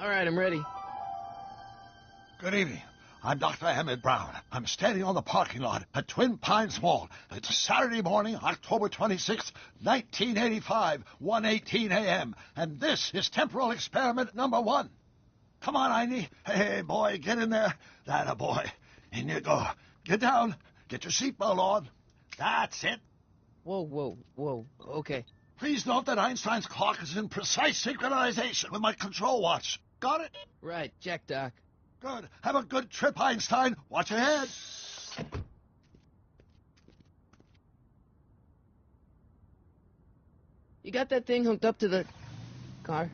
All right, I'm ready. Good evening. I'm Dr. Emmett Brown. I'm standing on the parking lot at Twin Pines Mall. It's Saturday morning, October 26th, 1985, 1:18 a.m. And this is temporal experiment number 1. Come on, Einie. Hey, boy, get in there. That boy. In you go. Get down. Get your seatbelt on. That's it. Whoa. Okay. Please note that Einstein's clock is in precise synchronization with my control watch. Got it? Right, check, Doc. Good. Have a good trip, Einstein. Watch ahead. You got that thing hooked up to the car?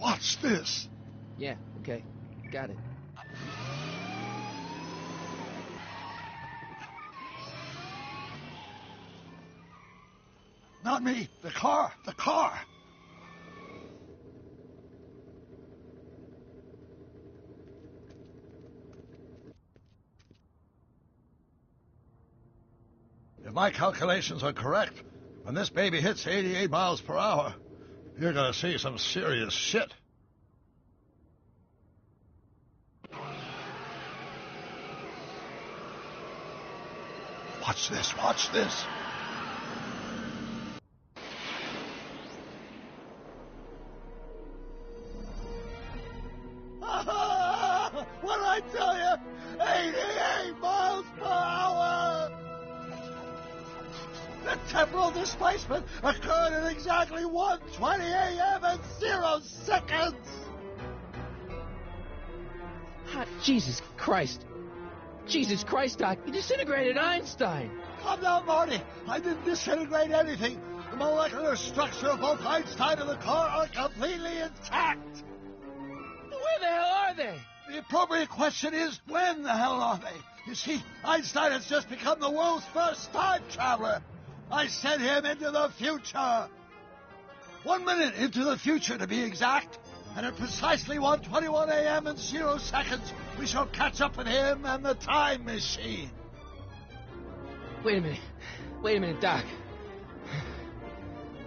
Watch this. Yeah, okay. Got it. Not me. The car. The car. If my calculations are correct, when this baby hits 88 miles per hour, you're gonna see some serious shit. Watch this, watch this. What did I tell you? 88 miles per hour! The temporal displacement occurred at exactly 1:20 a.m. and 0 seconds! Hot Jesus Christ. Jesus Christ, Doc. You disintegrated Einstein. Calm down, Marty. I didn't disintegrate anything. The molecular structure of both Einstein and the car are completely intact. Where the hell are they? The appropriate question is, when the hell are they? You see, Einstein has just become the world's first time traveler. I sent him into the future. 1 minute into the future, to be exact. And at precisely 1:21 a.m. and 0 seconds, we shall catch up with him and the time machine. Wait a minute, Doc.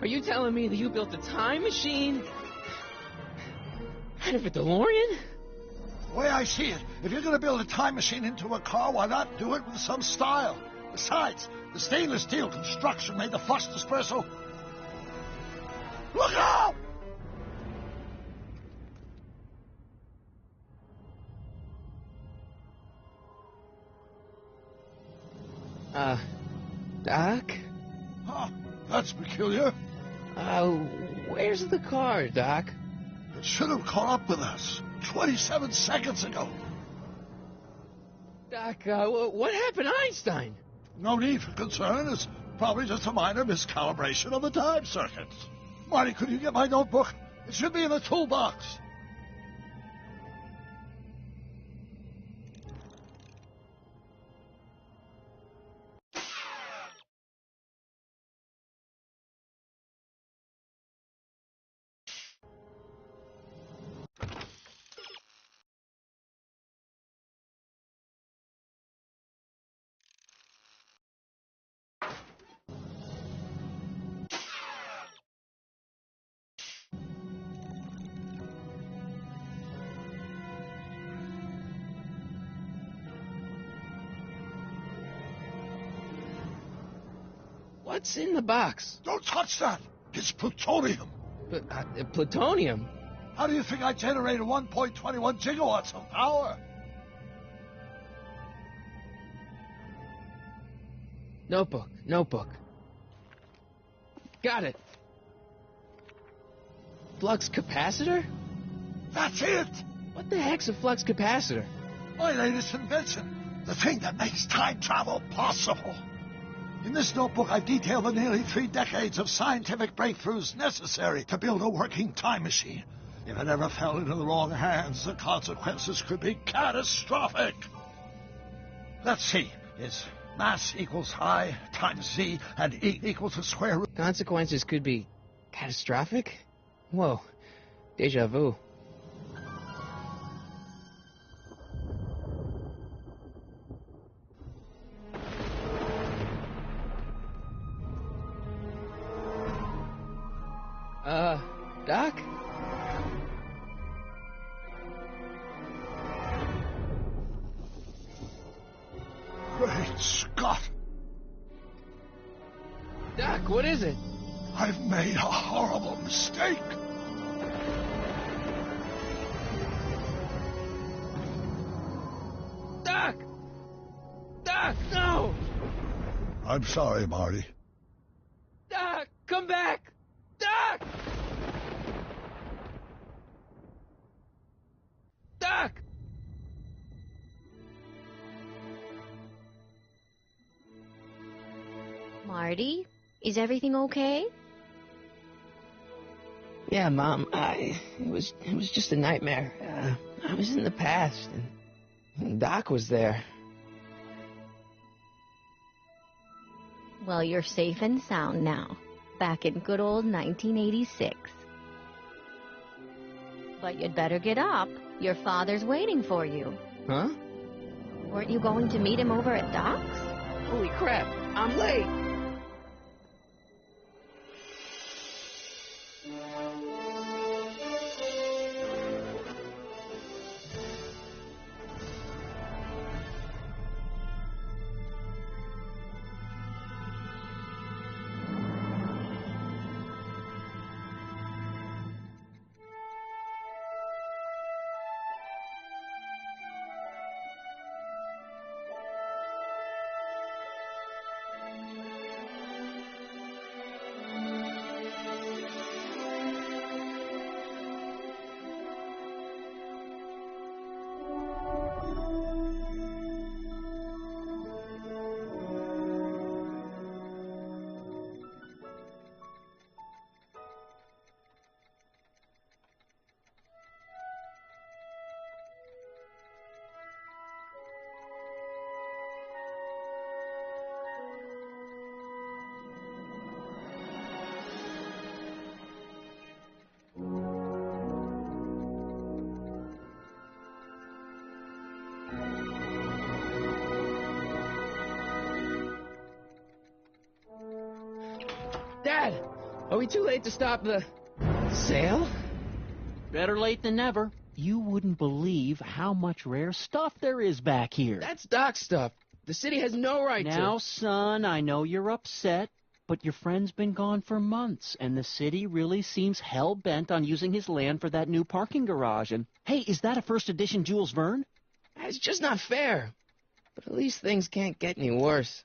Are you telling me that you built a time machine out of a DeLorean? The way I see it, if you're going to build a time machine into a car, why not do it with some style? Besides, the stainless steel construction made the flux dispersal. Look out! Doc? Huh, that's peculiar. Where's the car, Doc? It should have caught up with us 27 seconds ago. Doc, what happened to Einstein? No need for concern. It's probably just a minor miscalibration of the time circuits. Marty, could you get my notebook? It should be in the toolbox. What's in the box? Don't touch that. It's plutonium. Plutonium? How do you think I generated 1.21 gigawatts of power? Notebook. Got it. Flux capacitor? That's it. What the heck's a flux capacitor? My latest invention. The thing that makes time travel possible. In this notebook, I've detailed the nearly 3 decades of scientific breakthroughs necessary to build a working time machine. If it ever fell into the wrong hands, the consequences could be catastrophic. Let's see. It's mass equals I times Z, and E equals the square root. Consequences could be catastrophic? Whoa. Deja vu. Doc? what is it? I've made a horrible mistake. Doc! Doc, no! I'm sorry, Marty. Doc, come back! Doc! Doc! Marty, is everything okay? Yeah, Mom, it was just a nightmare. I was in the past, and Doc was there. Well, you're safe and sound now, back in good old 1986. But you'd better get up. Your father's waiting for you. Huh? Weren't you going to meet him over at Doc's? Holy crap, I'm late! Dad, are we too late to stop the sale? Better late than never. You wouldn't believe how much rare stuff there is back here. That's Doc stuff. The city has no right to... Now, son, I know you're upset, but your friend's been gone for months, and the city really seems hell-bent on using his land for that new parking garage. And, hey, is that a first edition Jules Verne? It's just not fair. But at least things can't get any worse.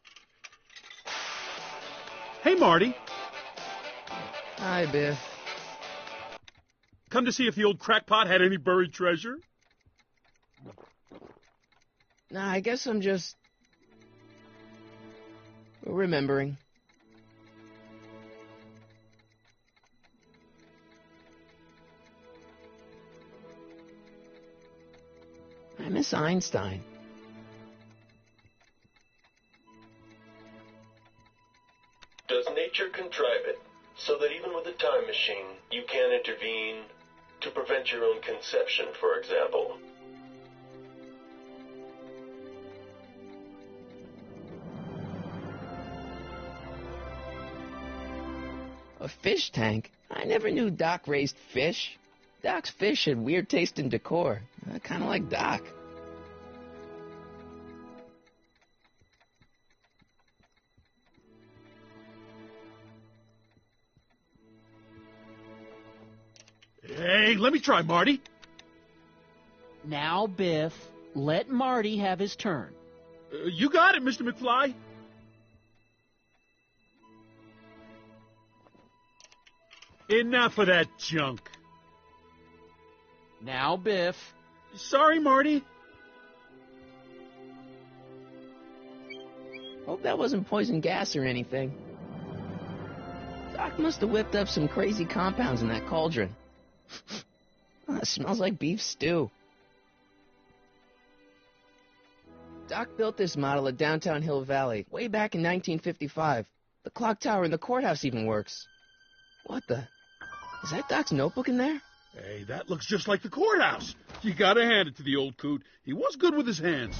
Hey, Marty. Hi, Biff. Come to see if the old crackpot had any buried treasure? Nah, I guess I'm just... remembering. I miss Einstein. Does nature contrive it so that even with a time machine, you can intervene to prevent your own conception, for example? A fish tank? I never knew Doc raised fish. Doc's fish had weird taste in decor. Kind of like Doc. Hey, let me try, Marty. Now, Biff, let Marty have his turn. You got it, Mr. McFly. Enough of that junk. Now, Biff. Sorry, Marty. Hope that wasn't poison gas or anything. Doc must have whipped up some crazy compounds in that cauldron. It smells like beef stew. Doc built this model at downtown Hill Valley way back in 1955. The clock tower in the courthouse even works. What the? Is that Doc's notebook in there? Hey, that looks just like the courthouse. You gotta hand it to the old coot. He was good with his hands.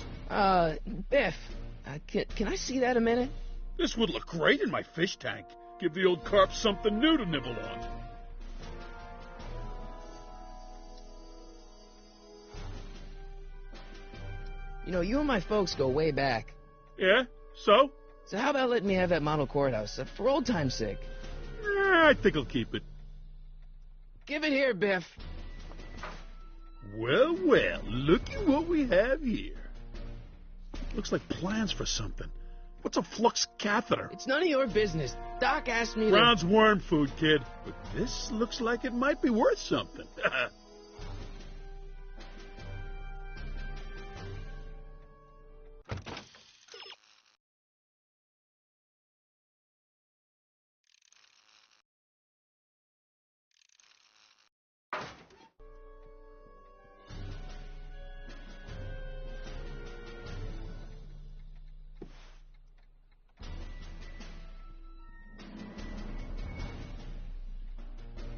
Biff, can I see that a minute? This would look great in my fish tank. Give the old carp something new to nibble on. You know, you and my folks go way back. Yeah? So? So how about letting me have that model courthouse, for old time's sake? I think I'll keep it. Give it here, Biff. Well, well, looky what we have here. Looks like plans for something. What's a flux catheter? It's none of your business. Doc asked me Brown's worm food, kid. But this looks like it might be worth something.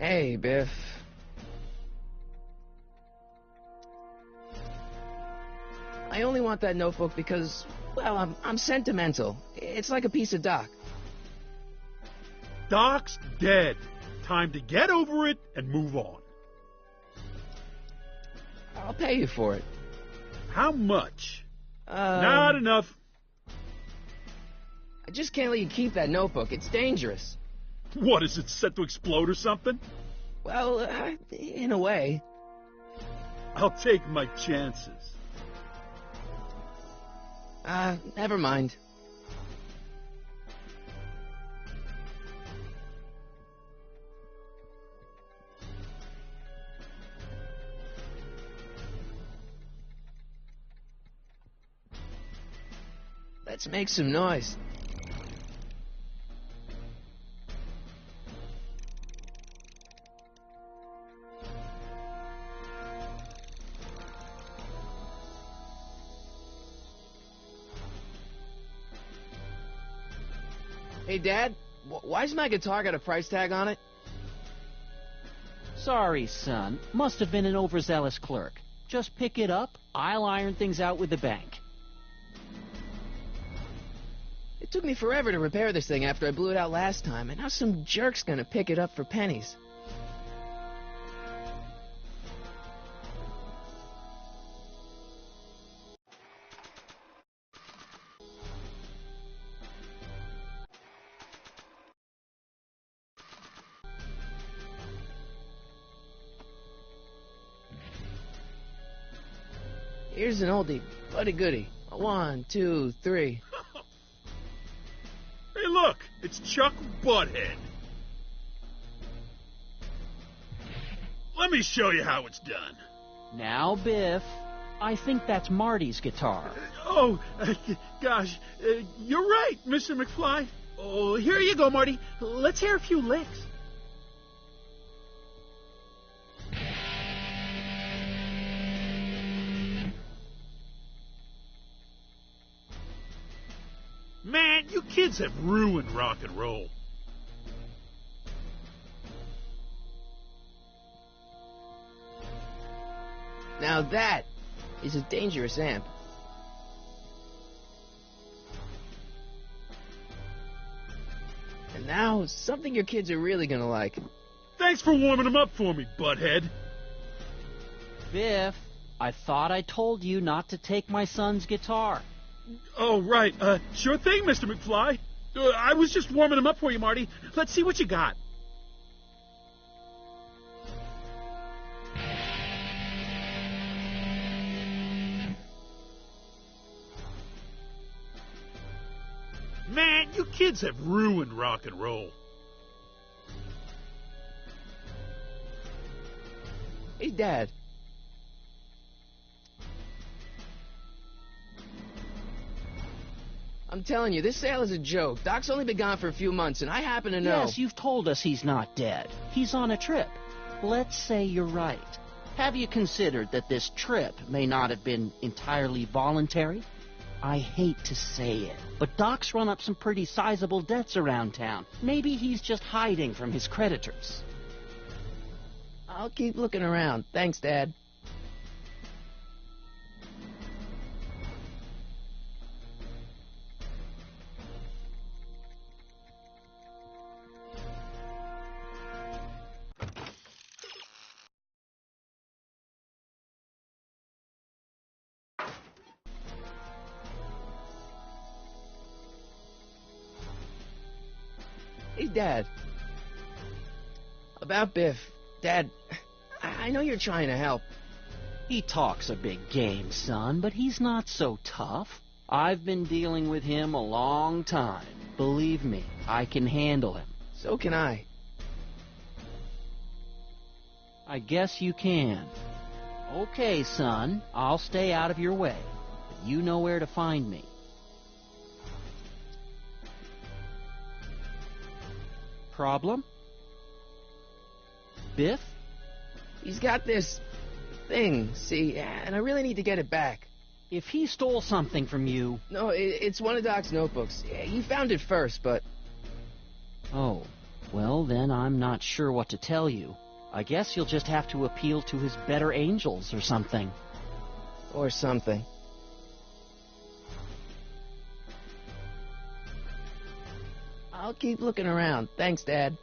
Hey, Biff. I only want that notebook because, well, I'm sentimental. It's like a piece of Doc. Doc's dead. Time to get over it and move on. I'll pay you for it. How much? Not enough. I just can't let you keep that notebook. It's dangerous. What, is it set to explode or something? Well, in a way. I'll take my chances. Never mind. Let's make some noise. Hey, Dad, why's my guitar got a price tag on it? Sorry, son. Must have been an overzealous clerk. Just pick it up. I'll iron things out with the bank. It took me forever to repair this thing after I blew it out last time, and now some jerk's gonna pick it up for pennies. Here's an oldie, buddy goody. 1, 2, 3. Hey, look, it's Chuck Butthead. Let me show you how it's done. Now, Biff, I think that's Marty's guitar. Oh, gosh, you're right, Mr. McFly. Oh, here you go, Marty. Let's hear a few licks. Man, you kids have ruined rock and roll. Now that is a dangerous amp. And now, something your kids are really gonna like. Thanks for warming them up for me, butthead. Biff, I thought I told you not to take my son's guitar. Oh, right. Sure thing, Mr. McFly. I was just warming them up for you, Marty. Let's see what you got. Man, you kids have ruined rock and roll. Hey, Dad. I'm telling you, this sale is a joke. Doc's only been gone for a few months, and I happen to know... Yes, you've told us he's not dead. He's on a trip. Let's say you're right. Have you considered that this trip may not have been entirely voluntary? I hate to say it, but Doc's run up some pretty sizable debts around town. Maybe he's just hiding from his creditors. I'll keep looking around. Thanks, Dad. Dad. About Biff. Dad, I know you're trying to help. He talks a big game, son, but he's not so tough. I've been dealing with him a long time. Believe me, I can handle him. So can I. I guess you can. Okay, son, I'll stay out of your way. But you know where to find me. Problem? Biff? He's got this thing, see, and I really need to get it back. If he stole something from you... No, it's one of Doc's notebooks. He found it first, but... Oh, well then I'm not sure what to tell you. I guess you'll just have to appeal to his better angels or something. Or something. I'll keep looking around. Thanks, Dad.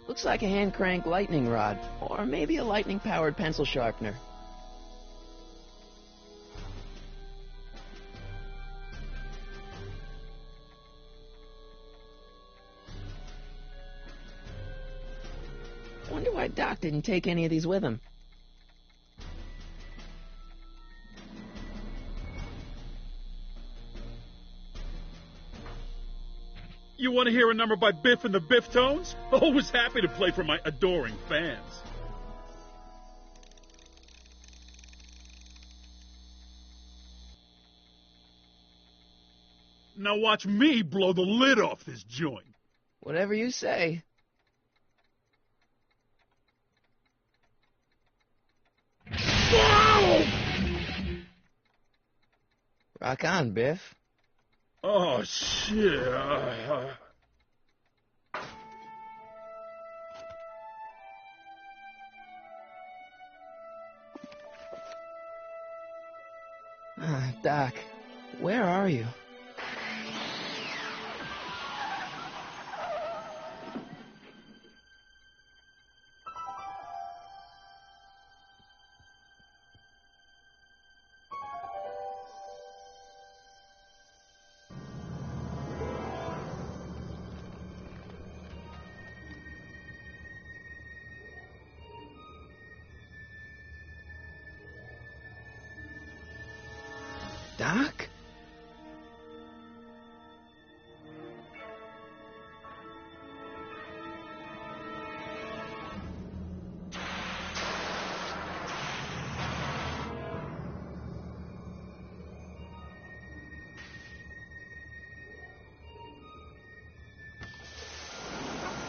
Looks like a hand-crank lightning rod, or maybe a lightning-powered pencil sharpener. Wonder why Doc didn't take any of these with him. You want to hear a number by Biff and the Biff-Tones? Always happy to play for my adoring fans. Now watch me blow the lid off this joint. Whatever you say. Whoa! Rock on, Biff. Oh, shit. Doc, where are you? Doc?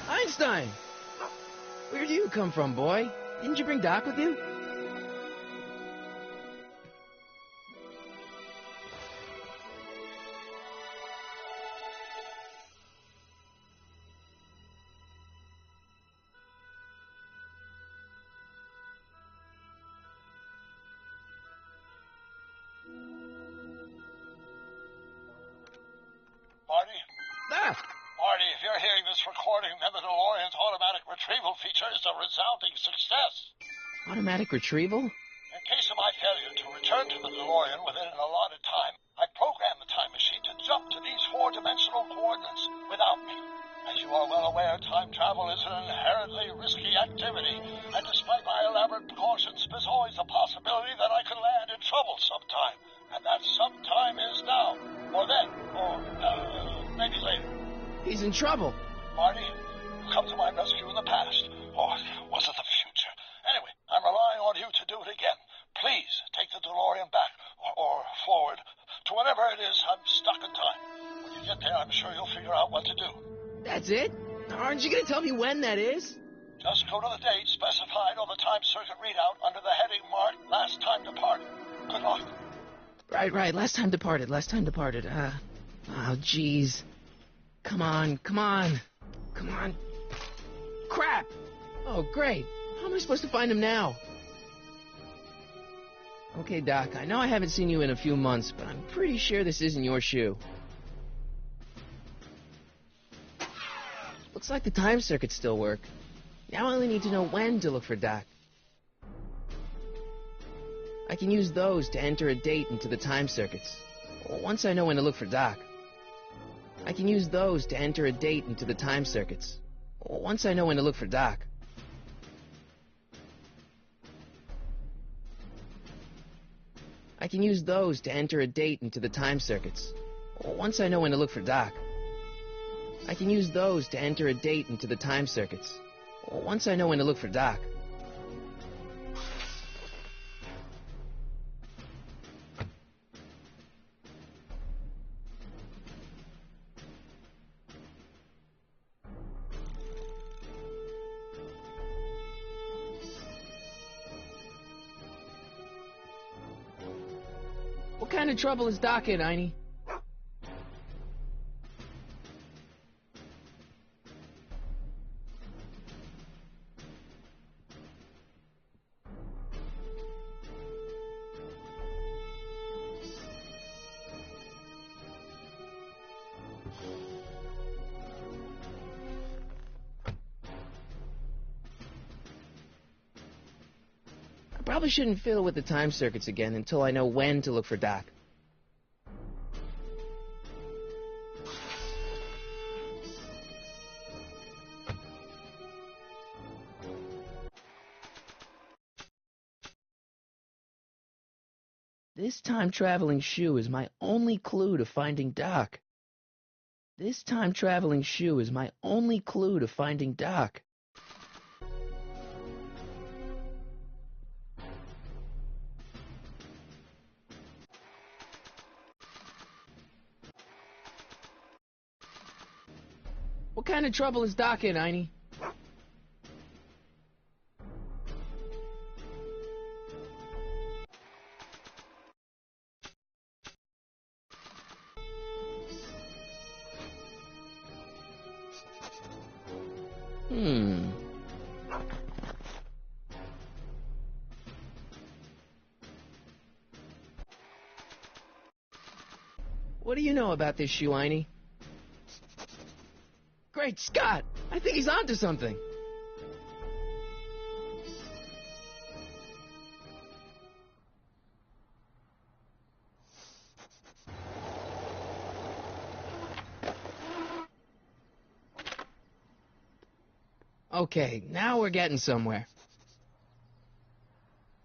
Einstein! Where do you come from, boy? Didn't you bring Doc with you? Marty? Ah! Marty, if you're hearing this recording, then the DeLorean's automatic retrieval feature is a resounding success. Automatic retrieval? In case of my failure to return to the DeLorean within an allotted time, I programmed the time machine to jump to these four-dimensional coordinates without me. As you are well aware, time travel is an inherently risky activity, and despite my elaborate precautions, there's always a possibility that I could land in trouble sometime, and that sometime is now, or then, or maybe later. He's in trouble. Marty, you come to my rescue in the past, or was it the future? Anyway, I'm relying on you to do it again. Please take the DeLorean back, or forward, to whenever it is I'm stuck in time. When you get there, I'm sure you'll figure out what to do. That's it? Aren't you going to tell me when that is? Just go to the date specified on the time circuit readout under the heading marked Last Time Departed. Good luck. Right. Last time departed. Oh, jeez. Come on. Crap! Oh, great. How am I supposed to find him now? Okay, Doc, I know I haven't seen you in a few months, but I'm pretty sure this isn't your shoe. Looks like the time circuits still work. Now I only need to know when to look for Doc. I can use those to enter a date into the time circuits. Once I know when to look for Doc. I can use those to enter a date into the time circuits. Once I know when to look for Doc. I can use those to enter a date into the time circuits. Once I know when to look for Doc. I can use those to enter a date into the time circuits. Once I know when to look for Doc. What kind of trouble is Doc in, Einie? I probably shouldn't fiddle with the time circuits again until I know when to look for Doc. This time-traveling shoe is my only clue to finding Doc. This time-traveling shoe is my only clue to finding Doc. What kind of trouble is Doc in, Einie? What do you know about this shoe, Einie? Great Scott! I think he's onto something! Okay, now we're getting somewhere.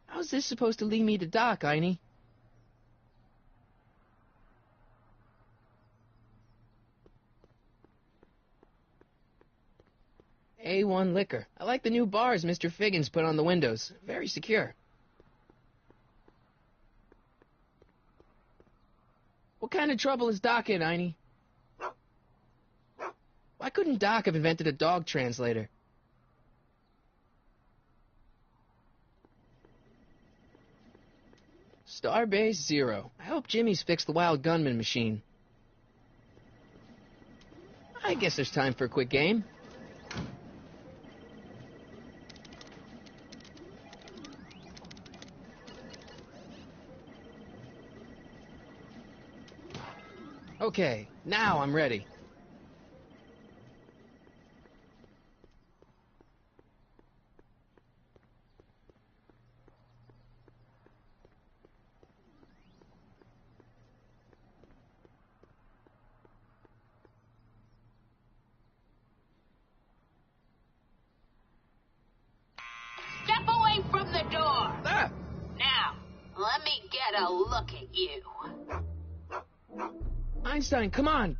How's this supposed to lead me to Doc, Einie? A1 liquor. I like the new bars Mr. Figgins put on the windows. Very secure. What kind of trouble is Doc in, Einie? Why couldn't Doc have invented a dog translator? Starbase 0. I hope Jimmy's fixed the wild gunman machine. I guess there's time for a quick game. Okay, now I'm ready. Step away from the door. Ah! Now, let me get a look at you. Einstein, come on!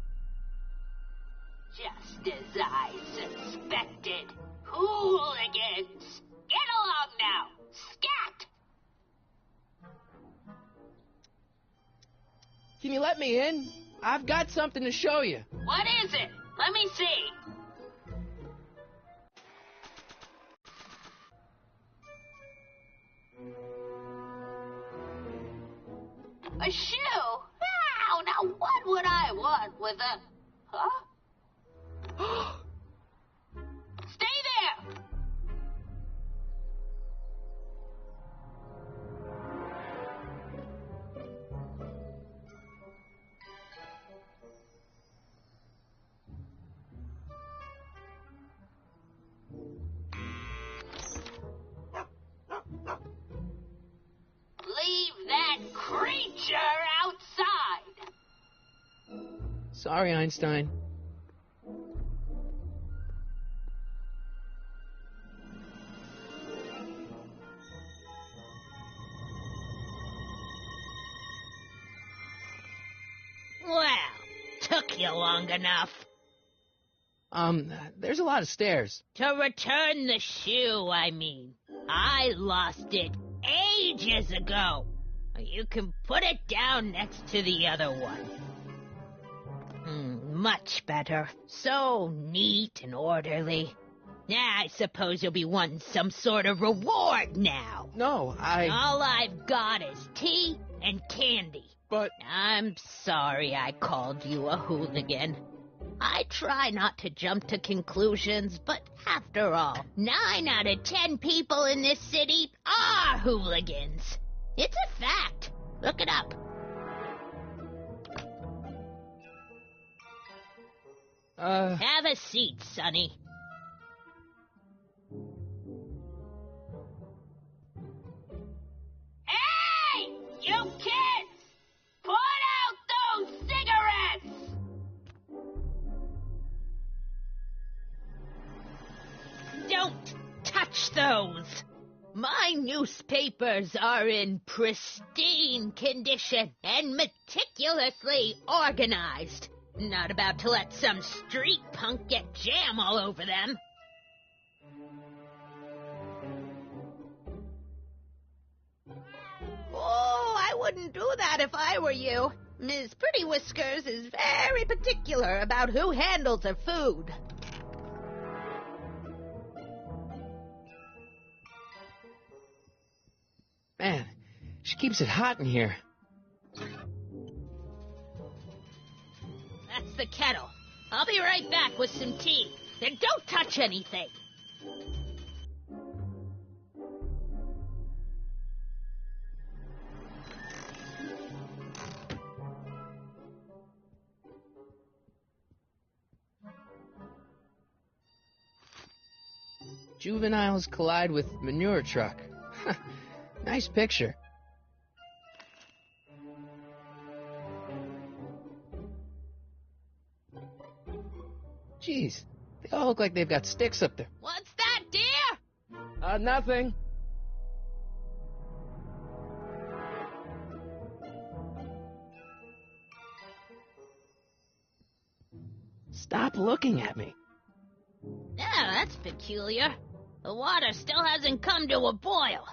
Just as I suspected. Hooligans! Get along now! Scat! Can you let me in? I've got something to show you. What is it? Let me see. A shoe? Wow, now what would I want with a... Huh? Stay there! Sorry, Einstein. Well, took you long enough. There's a lot of stairs. To return the shoe, I mean. I lost it ages ago. You can put it down next to the other one. Much better. So neat and orderly. I suppose you'll be wanting some sort of reward now. No, All I've got is tea and candy. But... I'm sorry I called you a hooligan. I try not to jump to conclusions, but after all, 9 out of 10 people in this city are hooligans. It's a fact. Look it up. Have a seat, Sonny. Hey! You kids! Put out those cigarettes! Don't touch those! My newspapers are in pristine condition and meticulously organized. Not about to let some street punk get jam all over them. Oh, I wouldn't do that if I were you. Ms. Pretty Whiskers is very particular about who handles her food. Man, she keeps it hot in here. That's the kettle. I'll be right back with some tea. Then don't touch anything. Juveniles collide with manure truck. Nice picture. Jeez, they all look like they've got sticks up there. What's that, dear? Nothing. Stop looking at me. Yeah, that's peculiar. The water still hasn't come to a boil.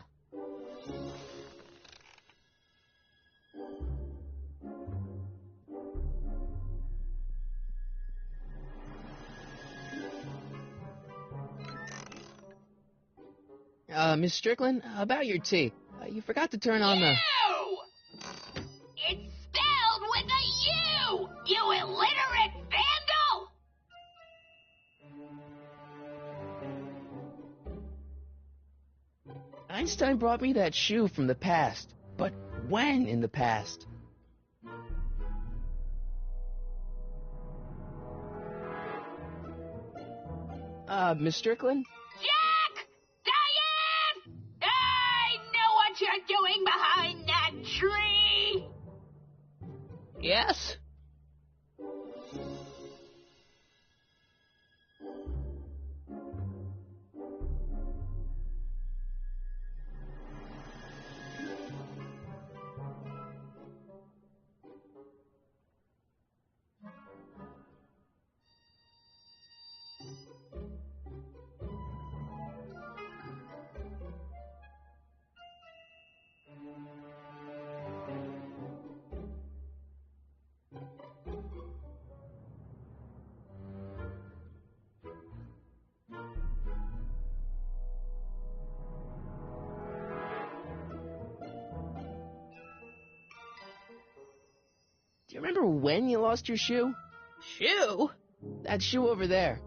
Miss Strickland, about your tea. You forgot to turn on the... You! It's spelled with a U! You illiterate vandal! Einstein brought me that shoe from the past. But when in the past? Miss Strickland? Jack! Diane! I know what you're doing behind that tree! Yes? Do you remember when you lost your shoe? Shoe? That shoe over there.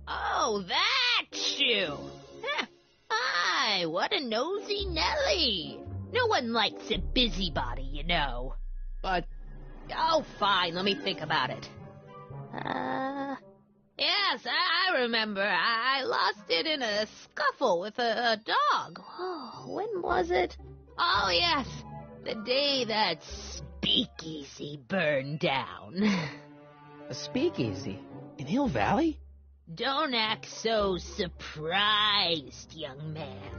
Oh, that shoe! Huh. Aye, what a nosy Nelly! No one likes a busybody, you know. But... Oh, fine, let me think about it. Yes, I remember. I lost it in a scuffle with a dog. Oh, when was it? Oh, yes, the day that speakeasy burned down. A speakeasy? In Hill Valley? Don't act so surprised, young man.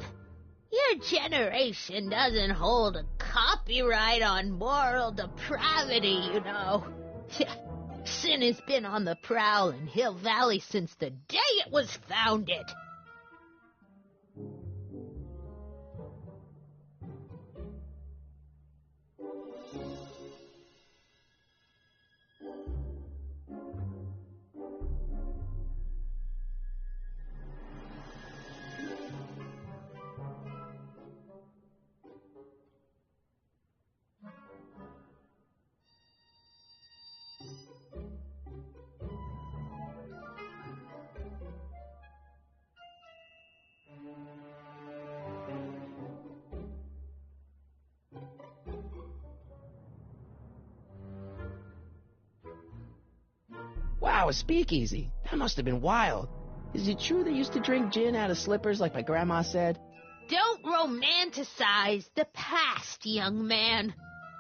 Your generation doesn't hold a copyright on moral depravity, you know. Sin has been on the prowl in Hill Valley since the day it was founded. Wow, a speakeasy. That must have been wild. Is it true they used to drink gin out of slippers like my grandma said? Don't romanticize the past, young man.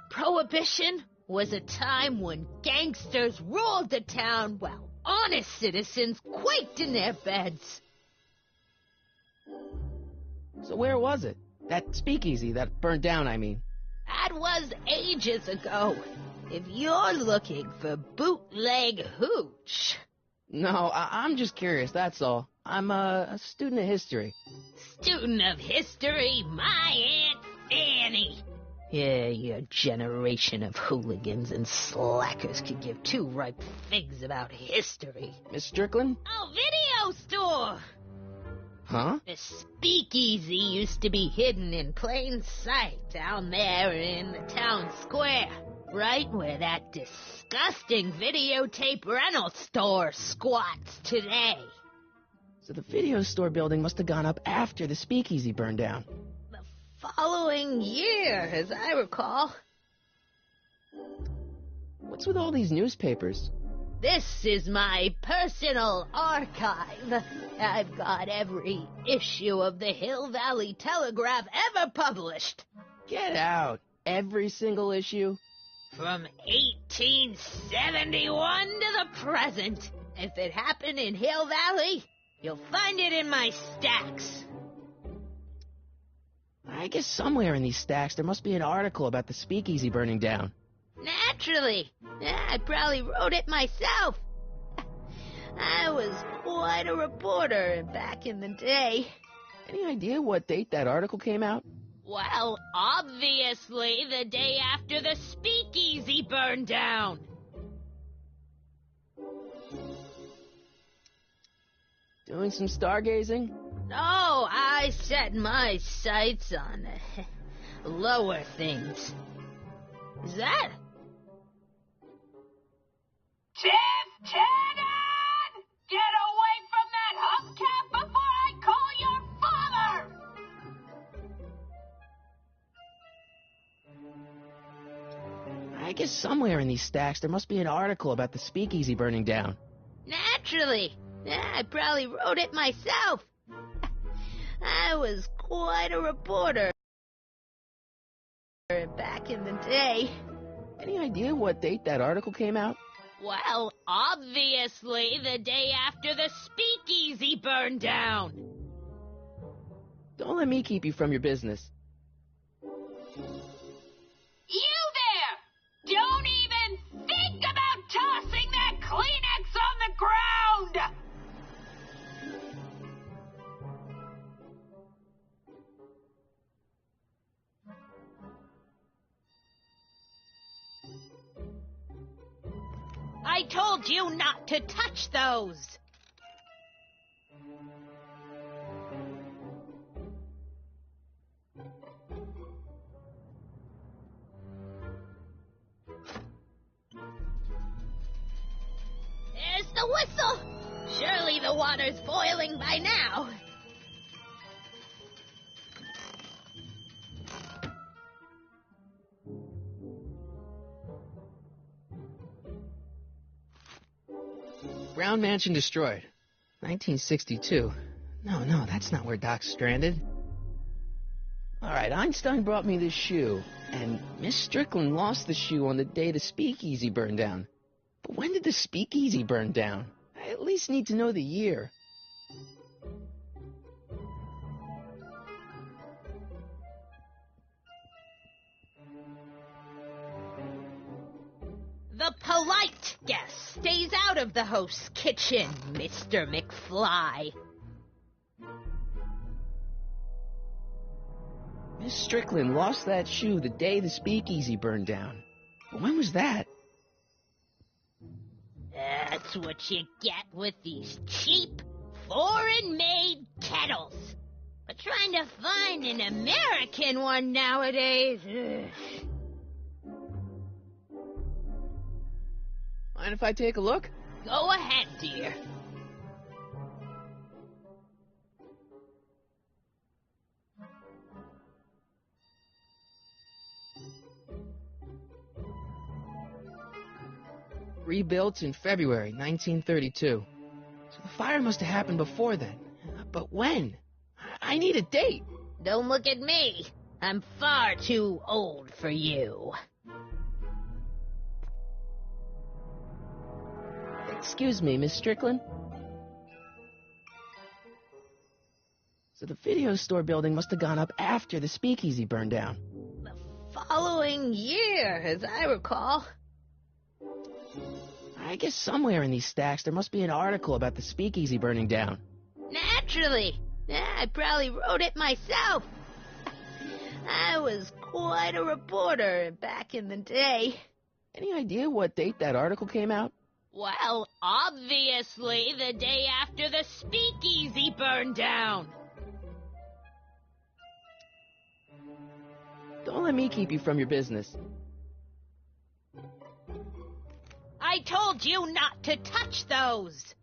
Prohibition was a time when gangsters ruled the town while honest citizens quaked in their beds. So where was it? That speakeasy that burned down, I mean. That was ages ago. If you're looking for bootleg hooch. No, I'm just curious, that's all. I'm a student of history. Student of history, my Aunt Fanny. Yeah, your generation of hooligans and slackers could give two ripe figs about history. Miss Strickland? Oh, video store! Huh? The speakeasy used to be hidden in plain sight down there in the town square. Right where that disgusting videotape rental store squats today. So the video store building must have gone up after the speakeasy burned down. The following year, as I recall. What's with all these newspapers? This is my personal archive. I've got every issue of the Hill Valley Telegraph ever published. Get out. Every single issue? From 1871 to the present. If it happened in Hill Valley, you'll find it in my stacks. I guess somewhere in these stacks there must be an article about the speakeasy burning down. Naturally. I probably wrote it myself. I was quite a reporter back in the day. Any idea what date that article came out? Well, obviously the day after the speakeasy burned down. Doing some stargazing? No, I set my sights on lower things. Is that? Lieutenant! Get away from that hubcap before I call your father! I guess somewhere in these stacks there must be an article about the speakeasy burning down. Naturally. I probably wrote it myself. I was quite a reporter back in the day. Any idea what date that article came out? Well, obviously the day after the speakeasy burned down. Don't let me keep you from your business. You there! Don't even think about tossing that Kleenex on the ground! I told you not to touch those. There's the whistle. Surely the water's boiling by now. Brown Mansion destroyed. 1962. No, that's not where Doc's stranded. Alright, Einstein brought me this shoe, and Miss Strickland lost the shoe on the day the speakeasy burned down. But when did the speakeasy burn down? I at least need to know the year. The polite guest stays out of the host's kitchen, Mr. McFly. Miss Strickland lost that shoe the day the speakeasy burned down. But when was that? That's what you get with these cheap, foreign-made kettles. But trying to find an American one nowadays... Ugh. Mind if I take a look? Go ahead, dear. Rebuilt in February 1932. So the fire must have happened before then. But when? I need a date. Don't look at me. I'm far too old for you. Excuse me, Miss Strickland? So the video store building must have gone up after the speakeasy burned down. The following year, as I recall. I guess somewhere in these stacks there must be an article about the speakeasy burning down. Naturally. I probably wrote it myself. I was quite a reporter back in the day. Any idea what date that article came out? Well, obviously the day after the speakeasy burned down. Don't let me keep you from your business. I told you not to touch those.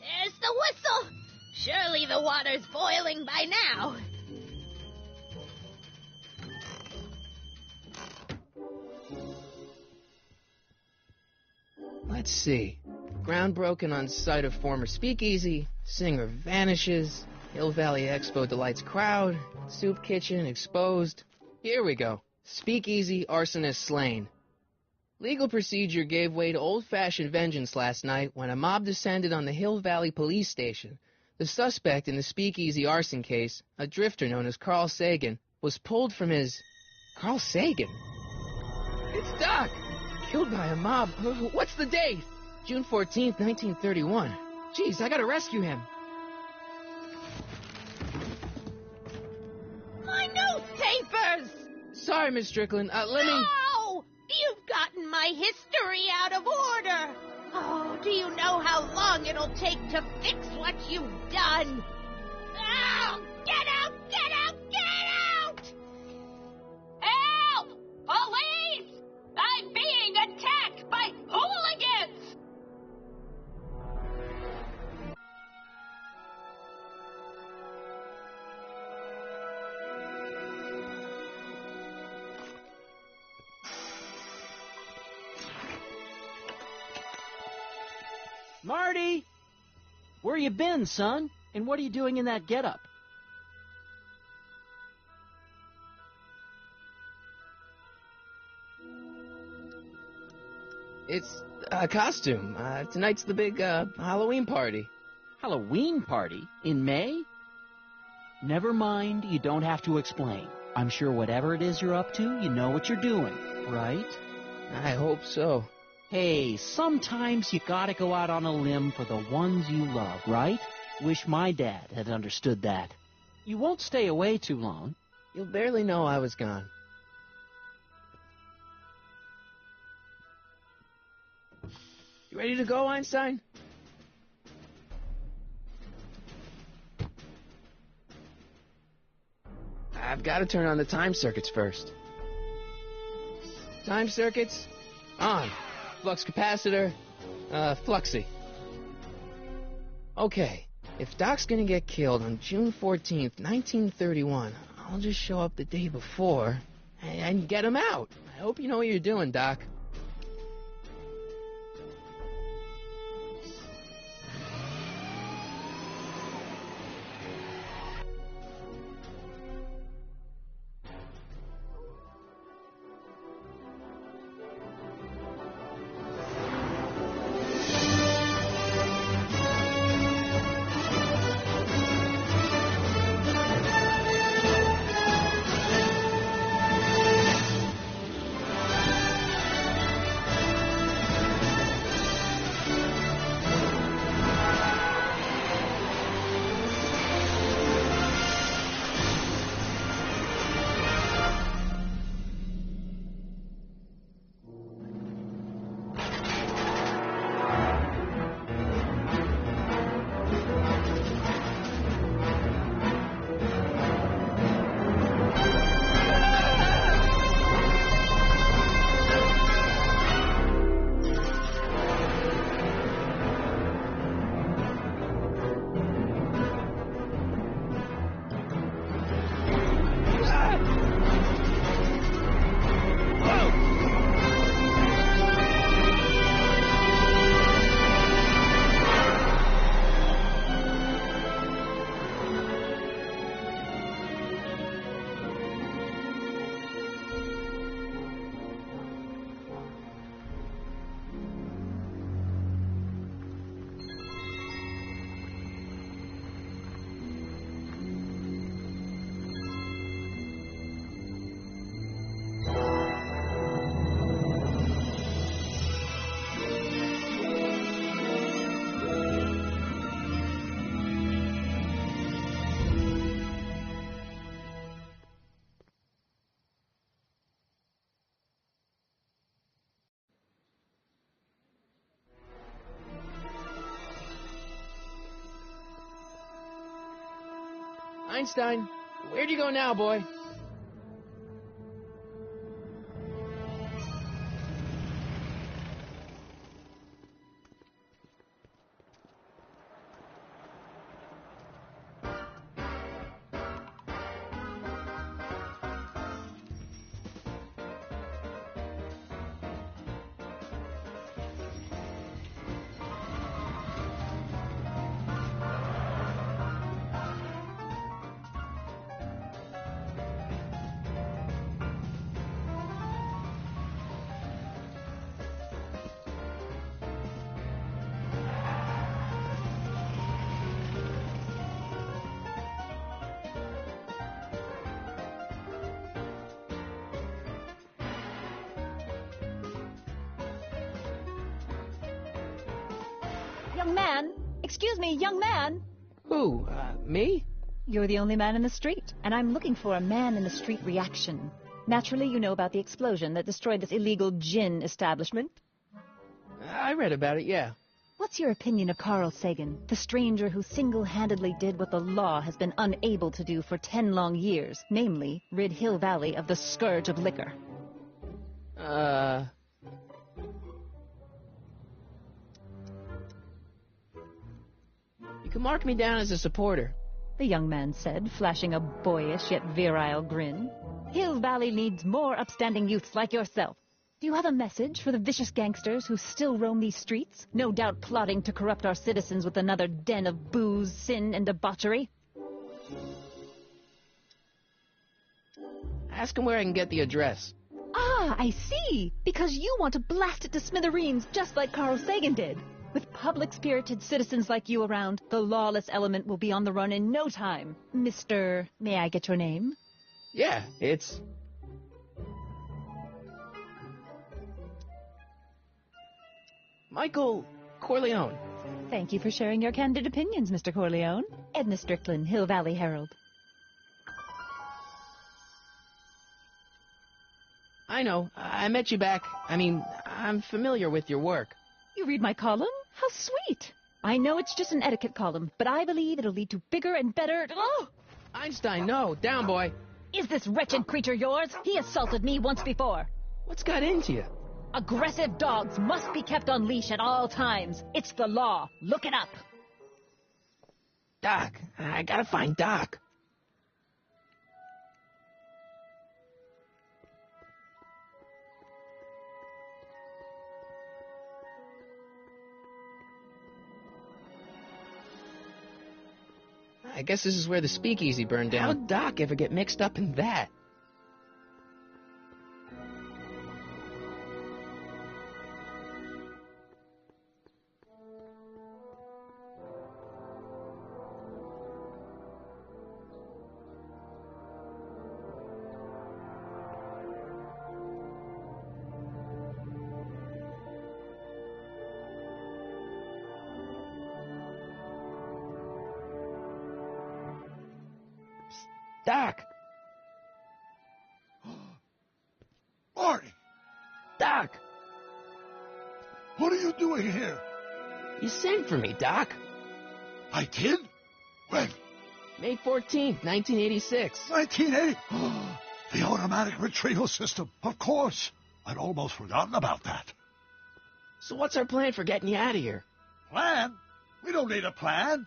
There's the whistle. Surely the water's boiling by now. Let's see. Ground broken on site of former speakeasy. Singer vanishes. Hill Valley Expo delights crowd. Soup kitchen exposed. Here we go. Speakeasy arsonist slain. Legal procedure gave way to old-fashioned vengeance last night when a mob descended on the Hill Valley police station. The suspect in the speakeasy arson case, a drifter known as Carl Sagan, was pulled from his... Carl Sagan? It's Doc! Killed by a mob. What's the date? June 14th, 1931. Jeez, I gotta rescue him. My newspapers! Sorry, Miss Strickland. Let me... No! You've gotten my history out of order! Oh, do you know how long it'll take to fix what you've done? Oh, get out! Get out! Get out! Help! Police! I'm being attacked by hooligans! Marty! Where you been, son? And what are you doing in that getup? It's a costume. Tonight's the big, Halloween party. Halloween party? In May? Never mind, you don't have to explain. I'm sure whatever it is you're up to, you know what you're doing, right? I hope so. Hey, sometimes you gotta go out on a limb for the ones you love, right? Wish my dad had understood that. You won't stay away too long. You'll barely know I was gone. You ready to go, Einstein? I've got to turn on the time circuits first. Time circuits, on. Flux capacitor, fluxy. Okay, if Doc's gonna get killed on June 14th, 1931, I'll just show up the day before and get him out. I hope you know what you're doing, Doc. Einstein, where'd you go now, boy? Young man! Excuse me, young man! Who, me? You're the only man in the street, and I'm looking for a man-in-the-street reaction. Naturally, you know about the explosion that destroyed this illegal gin establishment. I read about it, yeah. What's your opinion of Carl Sagan, the stranger who single-handedly did what the law has been unable to do for 10 long years, namely, rid Hill Valley of the scourge of liquor? You can mark me down as a supporter. The young man said, flashing a boyish yet virile grin. Hill Valley needs more upstanding youths like yourself. Do you have a message for the vicious gangsters who still roam these streets, no doubt plotting to corrupt our citizens with another den of booze, sin, and debauchery? Ask him where I can get the address. Ah, I see! Because you want to blast it to smithereens just like Carl Sagan did. With public-spirited citizens like you around, the lawless element will be on the run in no time. Mr. May I get your name? Yeah, it's... Michael Corleone. Thank you for sharing your candid opinions, Mr. Corleone. Edna Strickland, Hill Valley Herald. I know. I met you back. I'm familiar with your work. You read my column? How sweet! I know it's just an etiquette column, but I believe it'll lead to bigger and better... Oh! Einstein, no. Down, boy. Is this wretched creature yours? He assaulted me once before. What's got into you? Aggressive dogs must be kept on leash at all times. It's the law. Look it up. Doc. I gotta find Doc. I guess this is where the speakeasy burned down. How'd Doc ever get mixed up in that? Doc! Marty! Doc! What are you doing here? You sent for me, Doc. I did? When? May 14th, 1986. 1980? The automatic retrieval system. Of course. I'd almost forgotten about that. So what's our plan for getting you out of here? Plan? We don't need a plan.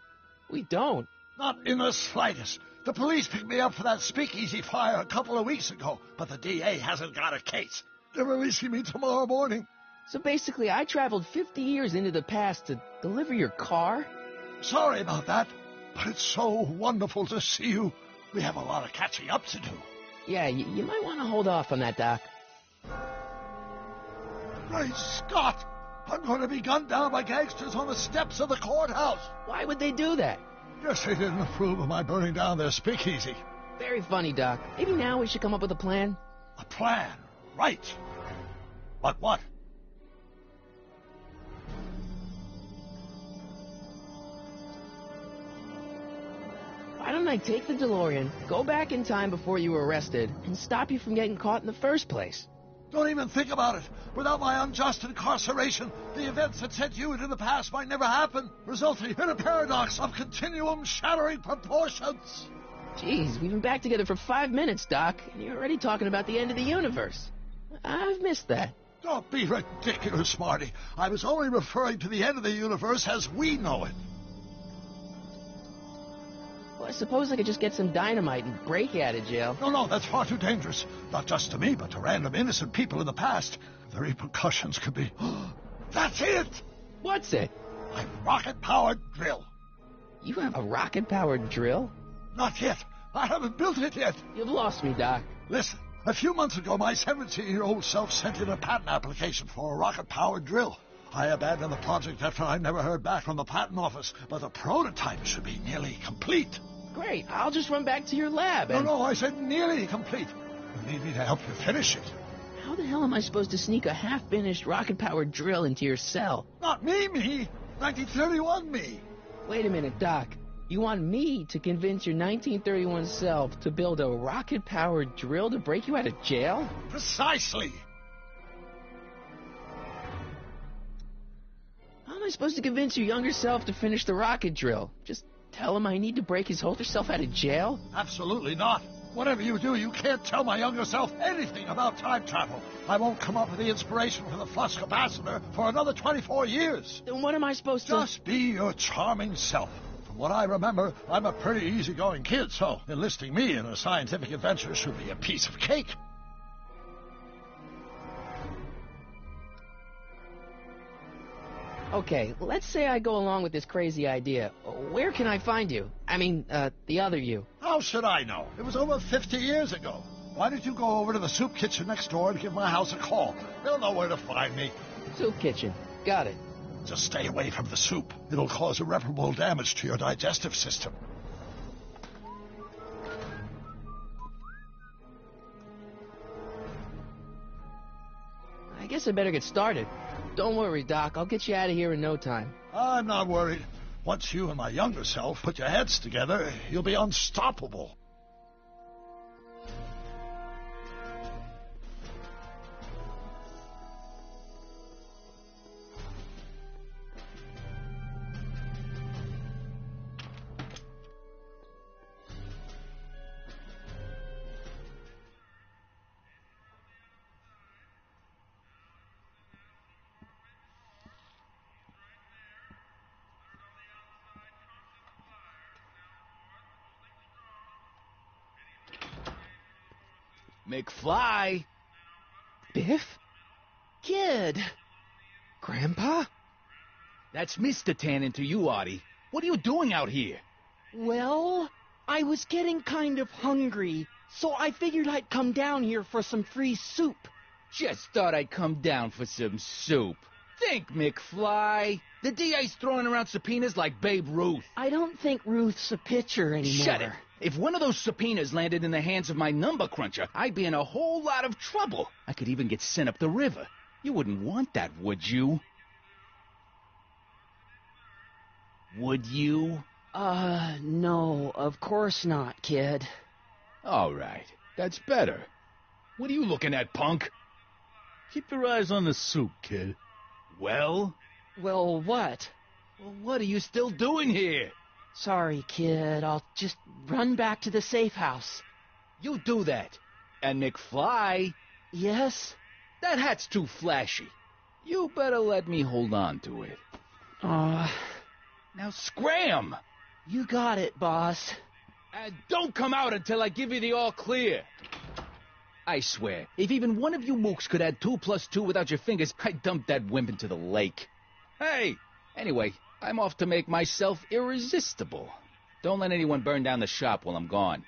We don't. Not in the slightest. The police picked me up for that speakeasy fire a couple of weeks ago, but the DA hasn't got a case. They're releasing me tomorrow morning. So basically, I traveled 50 years into the past to deliver your car? Sorry about that, but it's so wonderful to see you. We have a lot of catching up to do. Yeah, you might want to hold off on that, Doc. Great Scott! I'm going to be gunned down by gangsters on the steps of the courthouse. Why would they do that? Guess they didn't approve of my burning down their speakeasy. Very funny, Doc. Maybe now we should come up with a plan. A plan? Right. But what? Why don't I take the DeLorean, go back in time before you were arrested, and stop you from getting caught in the first place? Don't even think about it. Without my unjust incarceration, the events that sent you into the past might never happen, resulting in a paradox of continuum-shattering proportions. Jeez, we've been back together for 5 minutes, Doc, and you're already talking about the end of the universe. I've missed that. Don't be ridiculous, Marty. I was only referring to the end of the universe as we know it. Well, I suppose I could just get some dynamite and break you out of jail. No, that's far too dangerous. Not just to me, but to random innocent people in the past. The repercussions could be... That's it! What's it? My rocket-powered drill. You have a rocket-powered drill? Not yet. I haven't built it yet. You've lost me, Doc. Listen, a few months ago, my 17-year-old self sent in a patent application for a rocket-powered drill. I abandoned the project after I never heard back from the patent office, but the prototype should be nearly complete. Great. I'll just run back to your lab and... No, I said nearly complete. You need me to help you finish it. How the hell am I supposed to sneak a half-finished rocket-powered drill into your cell? Not me. 1931 me. Wait a minute, Doc. You want me to convince your 1931 self to build a rocket-powered drill to break you out of jail? Precisely. How am I supposed to convince your younger self to finish the rocket drill? Just tell him I need to break his older self out of jail? Absolutely not. Whatever you do, you can't tell my younger self anything about time travel. I won't come up with the inspiration for the flux capacitor for another 24 years. Then what am I supposed to... Just be your charming self. From what I remember, I'm a pretty easygoing kid, so enlisting me in a scientific adventure should be a piece of cake. Okay, let's say I go along with this crazy idea. Where can I find you? I mean, the other you. How should I know? It was over 50 years ago. Why don't you go over to the soup kitchen next door and give my house a call? They'll know where to find me. Soup kitchen. Got it. Just stay away from the soup. It'll cause irreparable damage to your digestive system. I guess I better get started. Don't worry, Doc. I'll get you out of here in no time. I'm not worried. Once you and my younger self put your heads together, you'll be unstoppable. McFly! Biff? Kid! Grandpa? That's Mr. Tannen to you, Artie. What are you doing out here? Well, I was getting kind of hungry, so I figured I'd come down here for some free soup. Just thought I'd come down for some soup. Think, McFly. The DA's throwing around subpoenas like Babe Ruth. I don't think Ruth's a pitcher anymore. Shut it. If one of those subpoenas landed in the hands of my number cruncher, I'd be in a whole lot of trouble. I could even get sent up the river. You wouldn't want that, would you? Would you? No, of course not, kid. All right. That's better. What are you looking at, punk? Keep your eyes on the soup, kid. Well? Well, what? Well, what are you still doing here? Sorry, kid. I'll just run back to the safe house. You do that. And McFly... Yes? That hat's too flashy. You better let me hold on to it. Now scram! You got it, boss. And don't come out until I give you the all clear. I swear, if even one of you mooks could add 2 + 2 without your fingers, I'd dump that wimp into the lake. Hey! Anyway, I'm off to make myself irresistible. Don't let anyone burn down the shop while I'm gone.